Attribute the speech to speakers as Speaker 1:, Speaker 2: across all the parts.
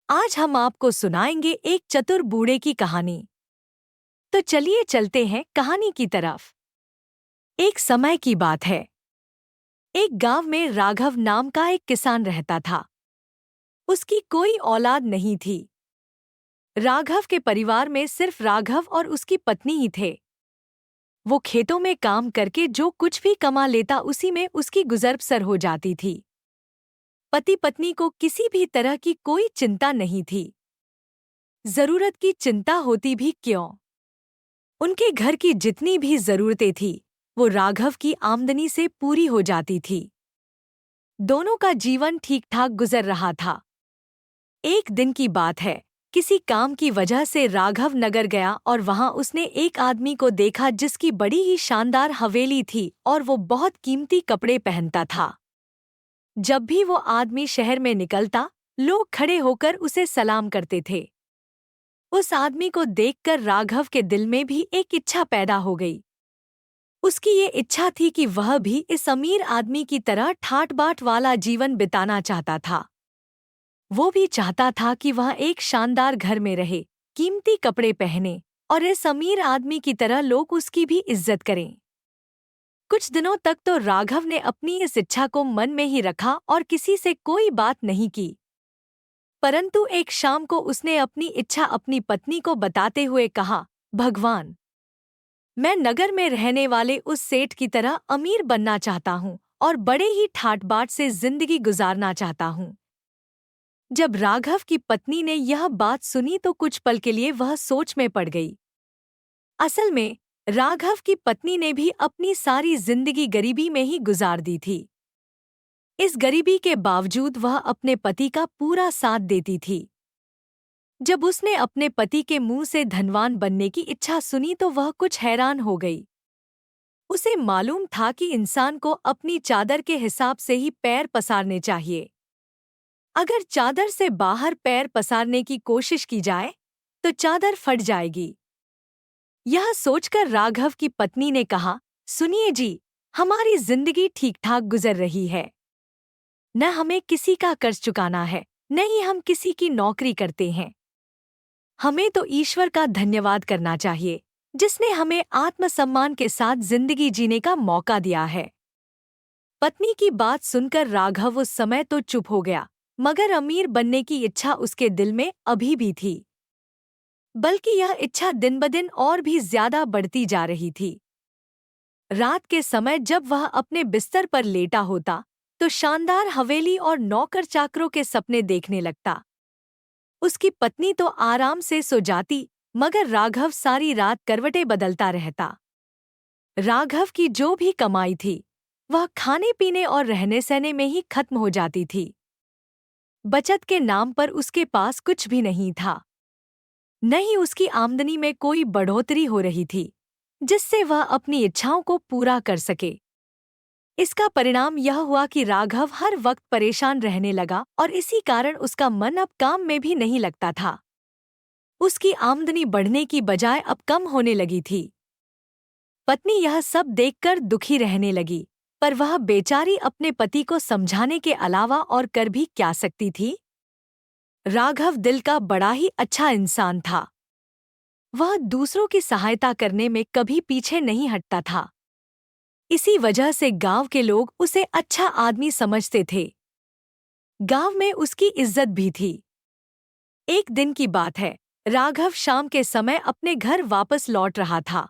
Speaker 1: आज हम आपको सुनाएंगे एक चतुर बूढ़े की कहानी। तो चलिए चलते हैं कहानी की तरफ। एक समय की बात है। एक गांव में राघव नाम का एक किसान रहता था। उसकी कोई औलाद नहीं थी। राघव के परिवार में सिर्फ राघव और उसकी पत्नी ही थे। वो खेतों में काम करके जो कुछ भी कमा लेता उसी में उसकी गुजर बसर हो जाती थी। पति पत्नी को किसी भी तरह की कोई चिंता नहीं थी। जरूरत की चिंता होती भी क्यों? उनके घर की जितनी भी जरूरतें थी वो राघव की आमदनी से पूरी हो जाती थी। दोनों का जीवन ठीक ठाक गुजर रहा था। एक दिन की बात है। किसी काम की वजह से राघव नगर गया और वहां उसने एक आदमी को देखा जिसकी बड़ी ही शानदार हवेली थी और वो बहुत कीमती कपड़े पहनता था। जब भी वो आदमी शहर में निकलता, लोग खड़े होकर उसे सलाम करते थे। उस आदमी को देखकर राघव के दिल में भी एक इच्छा पैदा हो गई। उसकी ये इच्छा थी कि वह भी इस अमीर आदमी की तरह ठाट बाट वाला जीवन बिताना चाहता था। वो भी चाहता था कि वह एक शानदार घर में रहे, कीमती कपड़े पहने और इस अमीर आदमी की तरह लोग उसकी भी इज्जत करें। कुछ दिनों तक तो राघव ने अपनी इस इच्छा को मन में ही रखा और किसी से कोई बात नहीं की। परंतु एक शाम को उसने अपनी इच्छा अपनी पत्नी को बताते हुए कहा, भगवान, मैं नगर में रहने वाले उस सेठ की तरह अमीर बनना चाहता हूँ और बड़े ही ठाट-बाट से जिंदगी गुजारना चाहता हूँ। जब राघव की पत्नी ने यह बात सुनी तो कुछ पल के लिए वह सोच में पड़ गई। असल में राघव की पत्नी ने भी अपनी सारी जिंदगी गरीबी में ही गुजार दी थी। इस गरीबी के बावजूद वह अपने पति का पूरा साथ देती थी। जब उसने अपने पति के मुंह से धनवान बनने की इच्छा सुनी तो वह कुछ हैरान हो गई। उसे मालूम था कि इंसान को अपनी चादर के हिसाब से ही पैर पसारने चाहिए। अगर चादर से बाहर पैर पसारने की कोशिश की जाए तो चादर फट जाएगी। यह सोचकर राघव की पत्नी ने कहा, सुनिए जी, हमारी जिंदगी ठीक ठाक गुजर रही है। न हमें किसी का कर्ज चुकाना है, न ही हम किसी की नौकरी करते हैं। हमें तो ईश्वर का धन्यवाद करना चाहिए जिसने हमें आत्मसम्मान के साथ जिंदगी जीने का मौका दिया है। पत्नी की बात सुनकर राघव उस समय तो चुप हो गया, मगर अमीर बनने की इच्छा उसके दिल में अभी भी थी। बल्कि यह इच्छा दिन ब दिन और भी ज्यादा बढ़ती जा रही थी। रात के समय जब वह अपने बिस्तर पर लेटा होता तो शानदार हवेली और नौकर चाकरों के सपने देखने लगता। उसकी पत्नी तो आराम से सो जाती, मगर राघव सारी रात करवटें बदलता रहता। राघव की जो भी कमाई थी वह खाने पीने और रहने सहने में ही खत्म हो जाती थी। बचत के नाम पर उसके पास कुछ भी नहीं था। न ही उसकी आमदनी में कोई बढ़ोतरी हो रही थी जिससे वह अपनी इच्छाओं को पूरा कर सके। इसका परिणाम यह हुआ कि राघव हर वक्त परेशान रहने लगा और इसी कारण उसका मन अब काम में भी नहीं लगता था। उसकी आमदनी बढ़ने की बजाय अब कम होने लगी थी। पत्नी यह सब देखकर दुखी रहने लगी, पर वह बेचारी अपने पति को समझाने के अलावा और कर भी क्या सकती थी। राघव दिल का बड़ा ही अच्छा इंसान था। वह दूसरों की सहायता करने में कभी पीछे नहीं हटता था। इसी वजह से गांव के लोग उसे अच्छा आदमी समझते थे। गांव में उसकी इज्जत भी थी। एक दिन की बात है। राघव शाम के समय अपने घर वापस लौट रहा था।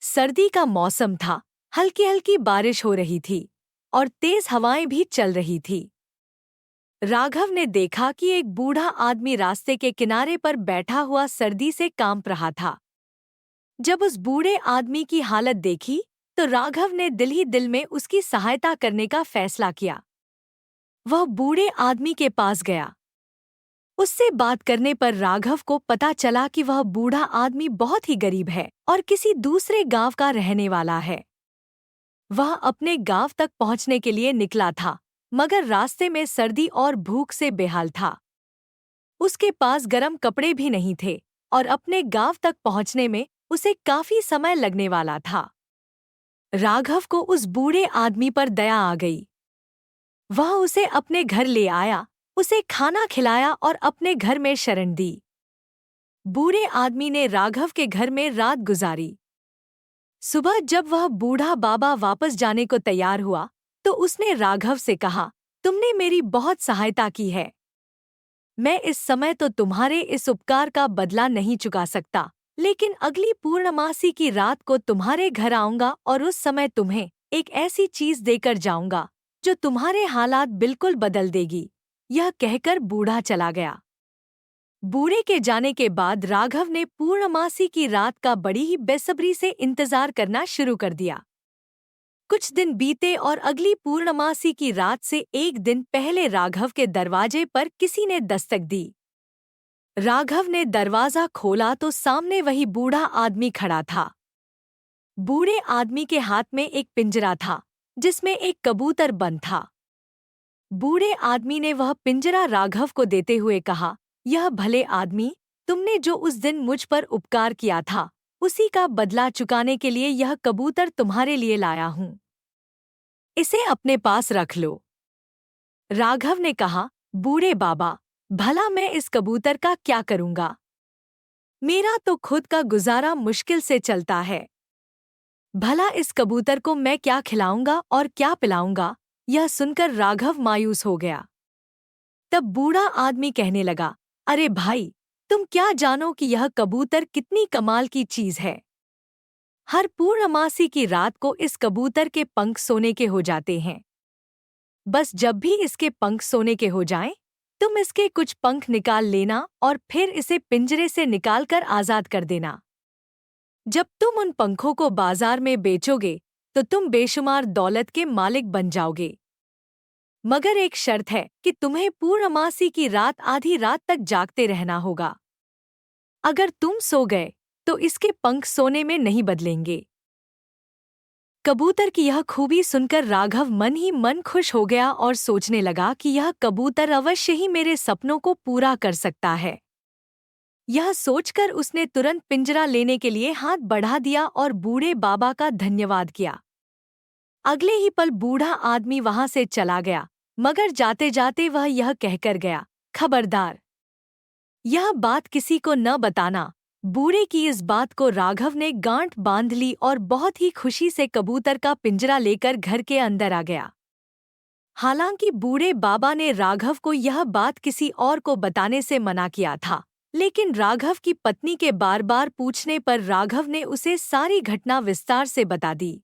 Speaker 1: सर्दी का मौसम था, हल्की हल्की बारिश हो रही थी और तेज हवाएं भी चल रही थी। राघव ने देखा कि एक बूढ़ा आदमी रास्ते के किनारे पर बैठा हुआ सर्दी से कांप रहा था। जब उस बूढ़े आदमी की हालत देखी तो राघव ने दिल ही दिल में उसकी सहायता करने का फैसला किया। वह बूढ़े आदमी के पास गया। उससे बात करने पर राघव को पता चला कि वह बूढ़ा आदमी बहुत ही गरीब है और किसी दूसरे गांव का रहने वाला है। वह अपने गांव तक पहुंचने के लिए निकला था, मगर रास्ते में सर्दी और भूख से बेहाल था। उसके पास गर्म कपड़े भी नहीं थे और अपने गांव तक पहुंचने में उसे काफी समय लगने वाला था। राघव को उस बूढ़े आदमी पर दया आ गई। वह उसे अपने घर ले आया उसे खाना खिलाया और अपने घर में शरण दी। बूढ़े आदमी ने राघव के घर में रात गुजारी। सुबह जब वह बूढ़ा बाबा वापस जाने को तैयार हुआ तो उसने राघव से कहा, तुमने मेरी बहुत सहायता की है। मैं इस समय तो तुम्हारे इस उपकार का बदला नहीं चुका सकता, लेकिन अगली पूर्णमासी की रात को तुम्हारे घर आऊंगा और उस समय तुम्हें एक ऐसी चीज देकर जाऊंगा जो तुम्हारे हालात बिल्कुल बदल देगी। यह कहकर बूढ़ा चला गया। बूढ़े के जाने के बाद राघव ने पूर्णमासी की रात का बड़ी ही बेसब्री से इंतजार करना शुरू कर दिया। कुछ दिन बीते और अगली पूर्णमासी की रात से एक दिन पहले राघव के दरवाजे पर किसी ने दस्तक दी। राघव ने दरवाजा खोला तो सामने वही बूढ़ा आदमी खड़ा था। बूढ़े आदमी के हाथ में एक पिंजरा था जिसमें एक कबूतर बंद था। बूढ़े आदमी ने वह पिंजरा राघव को देते हुए कहा, यह भले आदमी, तुमने जो उस दिन मुझ पर उपकार किया था उसी का बदला चुकाने के लिए यह कबूतर तुम्हारे लिए लाया हूं। इसे अपने पास रख लो। राघव ने कहा, बूढ़े बाबा, भला मैं इस कबूतर का क्या करूंगा? मेरा तो खुद का गुजारा मुश्किल से चलता है। भला इस कबूतर को मैं क्या खिलाऊंगा और क्या पिलाऊंगा? यह सुनकर राघव मायूस हो गया। तब बूढ़ा आदमी कहने लगा, अरे भाई, तुम क्या जानो कि यह कबूतर कितनी कमाल की चीज है। हर पूर्णमासी की रात को इस कबूतर के पंख सोने के हो जाते हैं। बस जब भी इसके पंख सोने के हो जाएं, तुम इसके कुछ पंख निकाल लेना और फिर इसे पिंजरे से निकालकर आजाद कर देना। जब तुम उन पंखों को बाजार में बेचोगे तो तुम बेशुमार दौलत के मालिक बन जाओगे। मगर एक शर्त है कि तुम्हें पूर्णमासी की रात आधी रात तक जागते रहना होगा। अगर तुम सो गए तो इसके पंख सोने में नहीं बदलेंगे। कबूतर की यह खूबी सुनकर राघव मन ही मन खुश हो गया और सोचने लगा कि यह कबूतर अवश्य ही मेरे सपनों को पूरा कर सकता है। यह सोचकर उसने तुरंत पिंजरा लेने के लिए हाथ बढ़ा दिया और बूढ़े बाबा का धन्यवाद किया। अगले ही पल बूढ़ा आदमी वहां से चला गया, मगर जाते जाते वह यह कहकर गया, खबरदार, यह बात किसी को न बताना। बूढ़े की इस बात को राघव ने गांठ बांध ली और बहुत ही खुशी से कबूतर का पिंजरा लेकर घर के अंदर आ गया। हालांकि बूढ़े बाबा ने राघव को यह बात किसी और को बताने से मना किया था, लेकिन राघव की पत्नी के बार बार पूछने पर राघव ने उसे सारी घटना विस्तार से बता दी।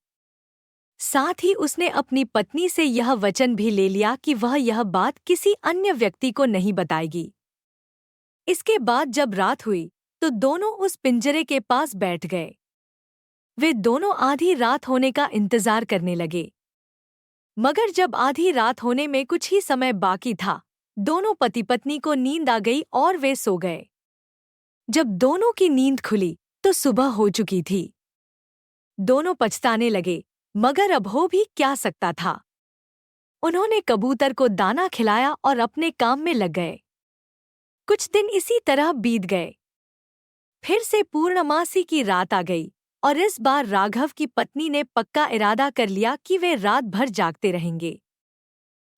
Speaker 1: साथ ही उसने अपनी पत्नी से यह वचन भी ले लिया कि वह यह बात किसी अन्य व्यक्ति को नहीं बताएगी। इसके बाद जब रात हुई तो दोनों उस पिंजरे के पास बैठ गए। वे दोनों आधी रात होने का इंतजार करने लगे, मगर जब आधी रात होने में कुछ ही समय बाकी था, दोनों पति पत्नी को नींद आ गई और वे सो गए। जब दोनों की नींद खुली तो सुबह हो चुकी थी। दोनों पछताने लगे, मगर अब हो भी क्या सकता था। उन्होंने कबूतर को दाना खिलाया और अपने काम में लग गए। कुछ दिन इसी तरह बीत गए। फिर से पूर्णमासी की रात आ गई और इस बार राघव की पत्नी ने पक्का इरादा कर लिया कि वे रात भर जागते रहेंगे।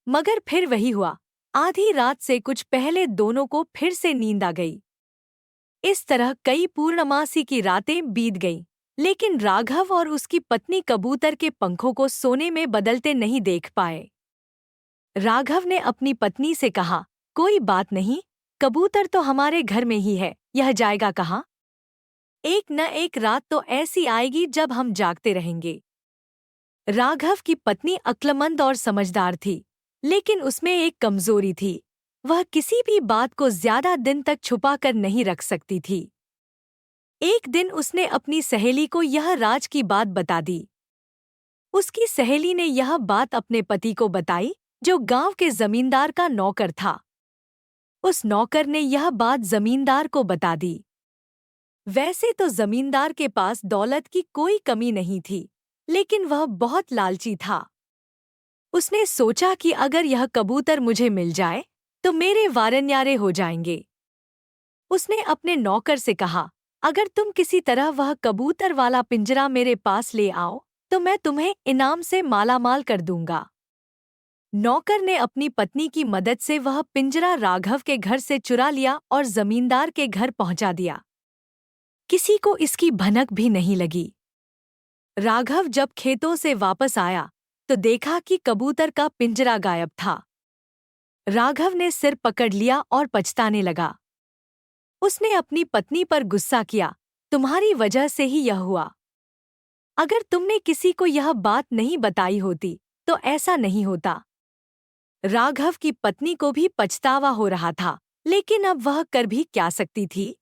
Speaker 1: मगर फिर वही हुआ, आधी रात से कुछ पहले दोनों को फिर से नींद आ गई। इस तरह कई पूर्णमासी की रातें बीत गईं, लेकिन राघव और उसकी पत्नी कबूतर के पंखों को सोने में बदलते नहीं देख पाए। राघव ने अपनी पत्नी से कहा, कोई बात नहीं, कबूतर तो हमारे घर में ही है, यह जाएगा कहाँ? एक न एक रात तो ऐसी आएगी जब हम जागते रहेंगे। राघव की पत्नी अक्लमंद और समझदार थी, लेकिन उसमें एक कमजोरी थी, वह किसी भी बात को ज्यादा दिन तक छुपा कर नहीं रख सकती थी। एक दिन उसने अपनी सहेली को यह राज की बात बता दी। उसकी सहेली ने यह बात अपने पति को बताई, जो गांव के जमींदार का नौकर था। उस नौकर ने यह बात जमींदार को बता दी। वैसे तो जमींदार के पास दौलत की कोई कमी नहीं थी, लेकिन वह बहुत लालची था। उसने सोचा कि अगर यह कबूतर मुझे मिल जाए तो मेरे वारन्यारे हो जाएंगे। उसने अपने नौकर से कहा, अगर तुम किसी तरह वह कबूतर वाला पिंजरा मेरे पास ले आओ तो मैं तुम्हें इनाम से मालामाल कर दूंगा। नौकर ने अपनी पत्नी की मदद से वह पिंजरा राघव के घर से चुरा लिया और जमींदार के घर पहुंचा दिया। किसी को इसकी भनक भी नहीं लगी। राघव जब खेतों से वापस आया तो देखा कि कबूतर का पिंजरा गायब था। राघव ने सिर पकड़ लिया और पछताने लगा। उसने अपनी पत्नी पर गुस्सा किया, तुम्हारी वजह से ही यह हुआ। अगर तुमने किसी को यह बात नहीं बताई होती तो ऐसा नहीं होता। राघव की पत्नी को भी पछतावा हो रहा था, लेकिन अब वह कर भी क्या सकती थी।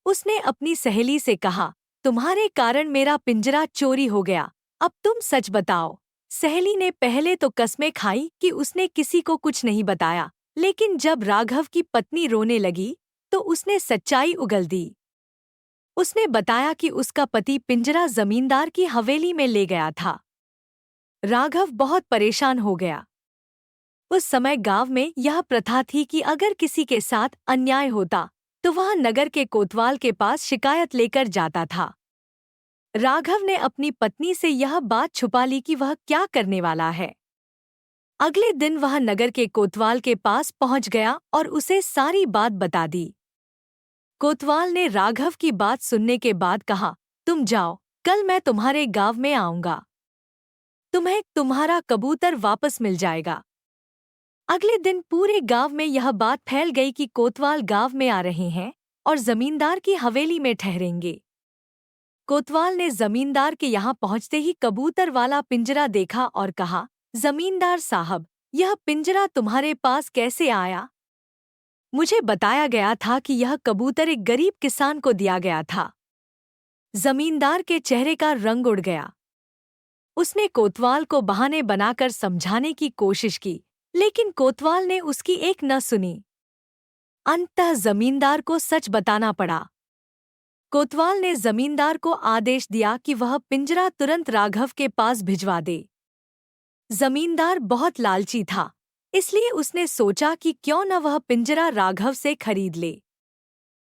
Speaker 1: उसने अपनी सहेली से कहा, तुम्हारे कारण मेरा पिंजरा चोरी हो गया, अब तुम सच बताओ। सहेली ने पहले तो कसमें खाई कि उसने किसी को कुछ नहीं बताया, लेकिन जब राघव की पत्नी रोने लगी तो उसने सच्चाई उगल दी। उसने बताया कि उसका पति पिंजरा जमींदार की हवेली में ले गया था। राघव बहुत परेशान हो गया। उस समय गांव में यह प्रथा थी कि अगर किसी के साथ अन्याय होता तो वह नगर के कोतवाल के पास शिकायत लेकर जाता था। राघव ने अपनी पत्नी से यह बात छुपा ली कि वह क्या करने वाला है। अगले दिन वह नगर के कोतवाल के पास पहुंच गया और उसे सारी बात बता दी। कोतवाल ने राघव की बात सुनने के बाद कहा, तुम जाओ, कल मैं तुम्हारे गांव में आऊंगा। तुम्हें तुम्हारा कबूतर वापस मिल जाएगा। अगले दिन पूरे गांव में यह बात फैल गई कि कोतवाल गांव में आ रहे हैं और जमींदार की हवेली में ठहरेंगे। कोतवाल ने जमींदार के यहाँ पहुंचते ही कबूतर वाला पिंजरा देखा और कहा, जमींदार साहब, यह पिंजरा तुम्हारे पास कैसे आया? मुझे बताया गया था कि यह कबूतर एक गरीब किसान को दिया गया था। जमींदार के चेहरे का रंग उड़ गया। उसने कोतवाल को बहाने बनाकर समझाने की कोशिश की, लेकिन कोतवाल ने उसकी एक न सुनी। अंततः जमींदार को सच बताना पड़ा। कोतवाल ने जमींदार को आदेश दिया कि वह पिंजरा तुरंत राघव के पास भिजवा दे। जमींदार बहुत लालची था, इसलिए उसने सोचा कि क्यों न वह पिंजरा राघव से खरीद ले।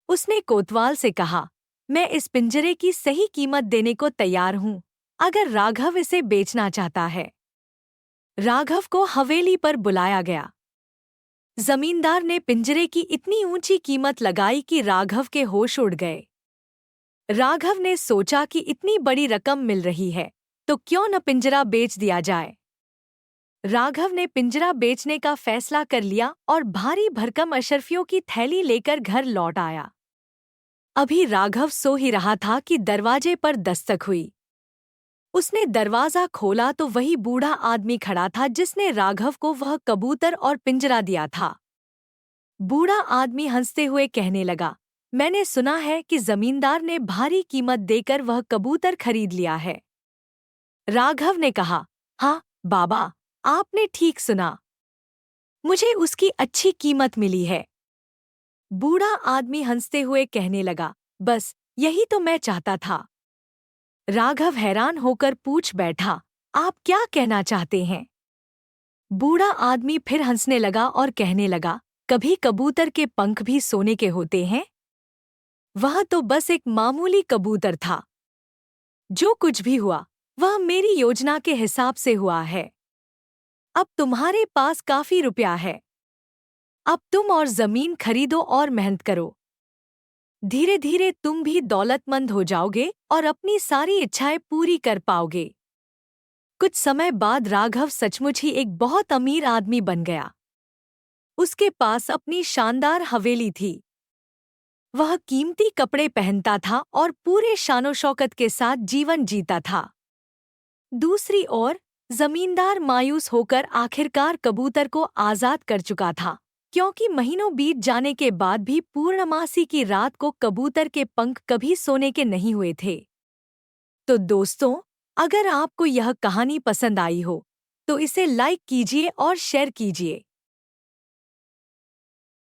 Speaker 1: उसने कोतवाल से कहा, मैं इस पिंजरे की सही कीमत देने को तैयार हूँ, अगर राघव इसे बेचना चाहता है। राघव को हवेली पर बुलाया गया। जमींदार ने पिंजरे की इतनी ऊंची कीमत लगाई कि राघव के होश उड़ गए। राघव ने सोचा कि इतनी बड़ी रकम मिल रही है तो क्यों न पिंजरा बेच दिया जाए। राघव ने पिंजरा बेचने का फैसला कर लिया और भारी भरकम अशर्फियों की थैली लेकर घर लौट आया। अभी राघव सो ही रहा था कि दरवाजे पर दस्तक हुई। उसने दरवाजा खोला तो वही बूढ़ा आदमी खड़ा था जिसने राघव को वह कबूतर और पिंजरा दिया था। बूढ़ा आदमी हंसते हुए कहने लगा, मैंने सुना है कि जमींदार ने भारी कीमत देकर वह कबूतर खरीद लिया है। राघव ने कहा, हाँ बाबा, आपने ठीक सुना, मुझे उसकी अच्छी कीमत मिली है। बूढ़ा आदमी हंसते हुए कहने लगा, बस यही तो मैं चाहता था। राघव हैरान होकर पूछ बैठा, आप क्या कहना चाहते हैं? बूढ़ा आदमी फिर हंसने लगा और कहने लगा, कभी कबूतर के पंख भी सोने के होते हैं? वह तो बस एक मामूली कबूतर था। जो कुछ भी हुआ वह मेरी योजना के हिसाब से हुआ है। अब तुम्हारे पास काफी रुपया है, अब तुम और जमीन खरीदो और मेहनत करो। धीरे धीरे तुम भी दौलतमंद हो जाओगे और अपनी सारी इच्छाएं पूरी कर पाओगे। कुछ समय बाद राघव सचमुच ही एक बहुत अमीर आदमी बन गया। उसके पास अपनी शानदार हवेली थी। वह कीमती कपड़े पहनता था और पूरे शानो शौकत के साथ जीवन जीता था। दूसरी ओर जमींदार मायूस होकर आखिरकार कबूतर को आजाद कर चुका था, क्योंकि महीनों बीत जाने के बाद भी पूर्णमासी की रात को कबूतर के पंख कभी सोने के नहीं हुए थे। तो दोस्तों, अगर आपको यह कहानी पसंद आई हो तो इसे लाइक कीजिए और शेयर कीजिए।